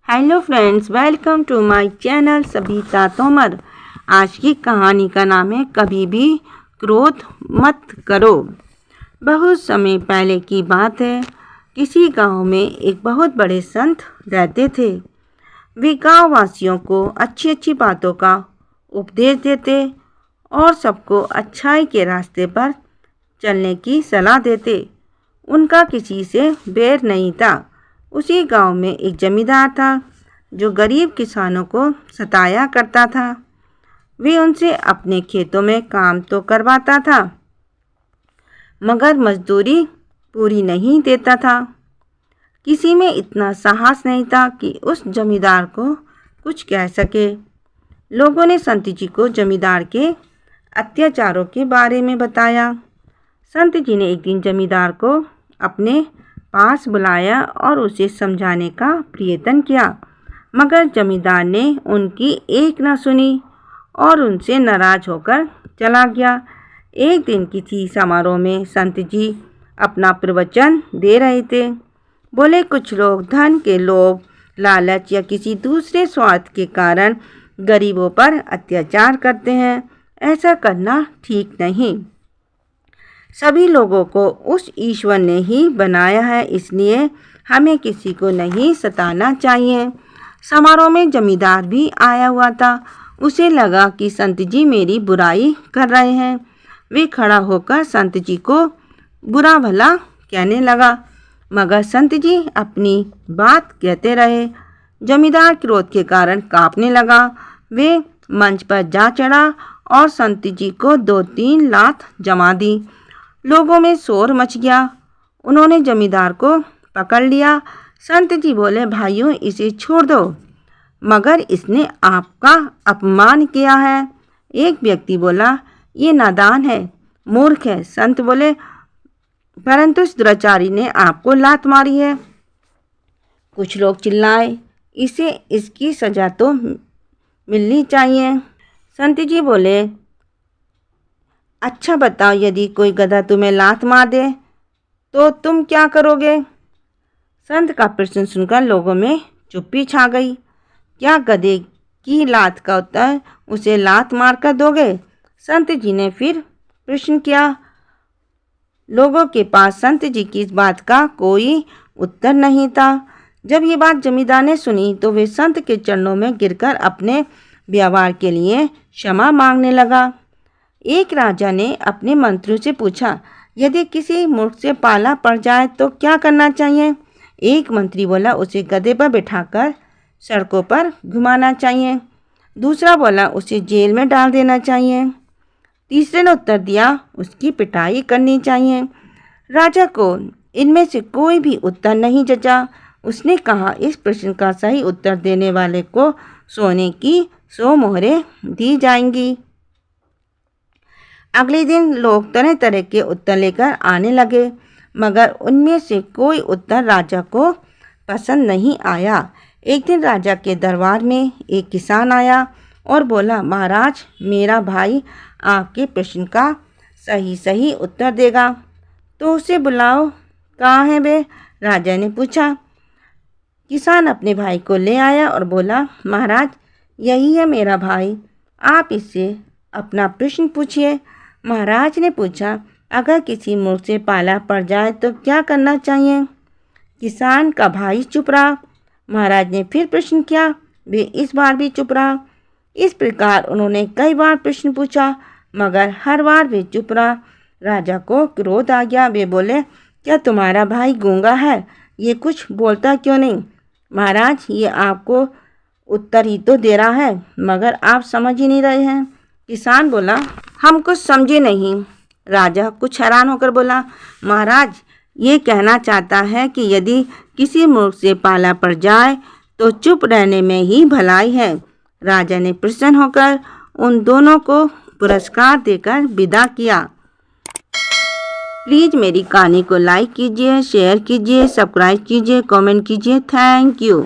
Hello friends, welcome to my channel Sabita Tomar. आज की कहानी का नाम है कभी भी क्रोध मत करो। बहुत समय पहले की बात है। किसी गांव में एक बहुत बड़े संत रहते थे। वे गांव वासियों को अच्छी अच्छी बातों का उपदेश देते और सबको अच्छाई के रास्ते पर चलने की सलाह देते। उनका किसी से बैर नहीं था। उसी गांव में एक जमींदार था जो गरीब किसानों को सताया करता था। वे उनसे अपने खेतों में काम तो करवाता था, मगर मजदूरी पूरी नहीं देता था। किसी में इतना साहस नहीं था कि उस जमींदार को कुछ कह सके। लोगों ने संत जी को जमींदार के अत्याचारों के बारे में बताया। संत जी ने एक दिन जमींदार को अपने पास बुलाया और उसे समझाने का प्रयत्न किया, मगर जमींदार ने उनकी एक न सुनी और उनसे नाराज होकर चला गया। एक दिन किसी समारोह में संत जी अपना प्रवचन दे रहे थे। बोले, कुछ लोग धन के लोभ, लालच या किसी दूसरे स्वार्थ के कारण गरीबों पर अत्याचार करते हैं। ऐसा करना ठीक नहीं। सभी लोगों को उस ईश्वर ने ही बनाया है, इसलिए हमें किसी को नहीं सताना चाहिए। समारोह में जमींदार भी आया हुआ था। उसे लगा कि संत जी मेरी बुराई कर रहे हैं। वे खड़ा होकर संत जी को बुरा भला कहने लगा, मगर संत जी अपनी बात कहते रहे। जमींदार क्रोध के कारण कांपने लगा। वे मंच पर जा चढ़ा और संत जी को 2-3 लात जमा दी। लोगों में शोर मच गया। उन्होंने जमींदार को पकड़ लिया। संत जी बोले, भाइयों, इसे छोड़ दो, मगर इसने आपका अपमान किया है। एक व्यक्ति बोला, ये नादान है, मूर्ख है। संत बोले, परंतु इस दुराचारी ने आपको लात मारी है। कुछ लोग चिल्लाए, इसे इसकी सजा तो मिलनी चाहिए। संत जी बोले, अच्छा बताओ, यदि कोई गधा तुम्हें लात मार दे तो तुम क्या करोगे? संत का प्रश्न सुनकर लोगों में चुप्पी छा गई। क्या गधे की लात का उत्तर उसे लात मार कर दोगे? संत जी ने फिर प्रश्न किया। लोगों के पास संत जी की इस बात का कोई उत्तर नहीं था। जब ये बात जमींदार ने सुनी तो वे संत के चरणों में गिरकर अपने व्यवहार के लिए क्षमा मांगने लगा। एक राजा ने अपने मंत्रियों से पूछा, यदि किसी मूर्ख से पाला पड़ जाए तो क्या करना चाहिए? एक मंत्री बोला, उसे गधे पर बिठाकर सड़कों पर घुमाना चाहिए। दूसरा बोला, उसे जेल में डाल देना चाहिए। तीसरे ने उत्तर दिया, उसकी पिटाई करनी चाहिए। राजा को इनमें से कोई भी उत्तर नहीं जचा। उसने कहा, इस प्रश्न का सही उत्तर देने वाले को सोने की 100 मोहरें दी जाएंगी। अगले दिन लोग तरह तरह के उत्तर लेकर आने लगे, मगर उनमें से कोई उत्तर राजा को पसंद नहीं आया। एक दिन राजा के दरबार में एक किसान आया और बोला, महाराज, मेरा भाई आपके प्रश्न का सही उत्तर देगा, तो उसे बुलाओ। कहाँ है वे? राजा ने पूछा। किसान अपने भाई को ले आया और बोला, महाराज, यही है मेरा भाई, आप इससे अपना प्रश्न पूछिए। महाराज ने पूछा, अगर किसी मूर्ख से पाला पड़ जाए तो क्या करना चाहिए? किसान का भाई चुप रहा। महाराज ने फिर प्रश्न किया। वे इस बार भी चुप रहा। इस प्रकार उन्होंने कई बार प्रश्न पूछा, मगर हर बार वे चुप रहा। राजा को क्रोध आ गया। वे बोले, क्या तुम्हारा भाई गूंगा है? ये कुछ बोलता क्यों नहीं? महाराज, ये आपको उत्तर ही तो दे रहा है, मगर आप समझ ही नहीं रहे हैं। किसान बोला, हम कुछ समझे नहीं। राजा कुछ हैरान होकर बोला, महाराज, ये कहना चाहता है कि यदि किसी मूर्ख से पाला पड़ जाए तो चुप रहने में ही भलाई है। राजा ने प्रसन्न होकर उन दोनों को पुरस्कार देकर विदा किया। प्लीज़ मेरी कहानी को लाइक कीजिए, शेयर कीजिए, सब्सक्राइब कीजिए, कमेंट कीजिए। Thank you.